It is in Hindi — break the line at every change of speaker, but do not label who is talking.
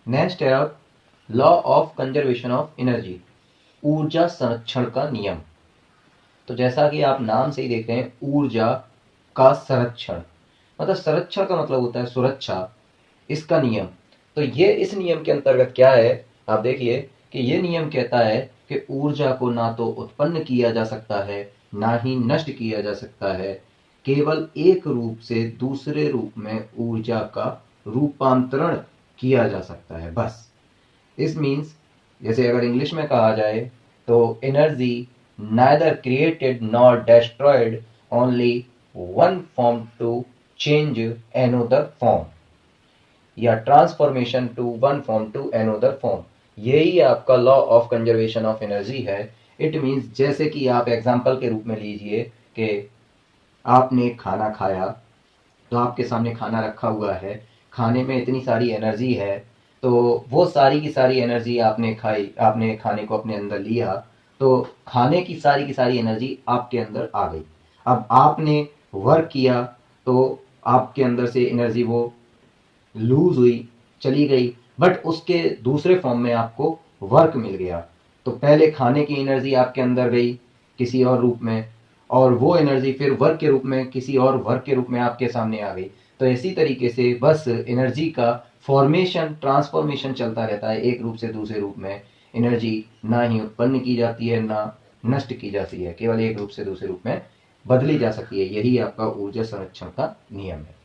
नेक्स्ट है अब law of conservation of energy, ऊर्जा संरक्षण का नियम। तो जैसा कि आप नाम से ही देखते हैं, ऊर्जा का संरक्षण, मतलब संरक्षण का मतलब होता है सुरक्षा, इसका नियम। तो ये इस नियम के अंतर्गत क्या है, आप देखिए कि ये नियम कहता है कि ऊर्जा को ना तो उत्पन्न किया जा सकता है, ना ही नष्ट किया जा सकता है, केवल एक रूप से दूसरे रूप में ऊर्जा का रूपांतरण किया जा सकता है, बस। इस मीन्स, जैसे अगर इंग्लिश में कहा जाए तो energy neither created nor destroyed, only one form to change another form, या transformation to one form to another form. यही आपका law of conservation of energy है। इट मीन्स, जैसे कि आप एग्जांपल के रूप में लीजिए कि आपने खाना खाया, तो आपके सामने खाना रखा हुआ है, खाने में इतनी सारी एनर्जी है, तो वो सारी की सारी एनर्जी आपने खाई, आपने खाने को अपने अंदर लिया, तो खाने की सारी एनर्जी आपके अंदर आ गई। अब आपने वर्क किया, तो आपके अंदर से एनर्जी वो लूज हुई, चली गई, बट उसके दूसरे फॉर्म में आपको वर्क मिल गया। तो पहले खाने की एनर्जी आपके अंदर गई किसी और रूप में, और वो एनर्जी फिर वर्क के रूप में, किसी और वर्क के रूप में आपके सामने आ गई। तो इसी तरीके से बस एनर्जी का फॉर्मेशन ट्रांसफॉर्मेशन चलता रहता है, एक रूप से दूसरे रूप में एनर्जी ना ही उत्पन्न की जाती है, ना नष्ट की जाती है, केवल एक रूप से दूसरे रूप में बदली जा सकती है। यही आपका ऊर्जा संरक्षण का नियम है।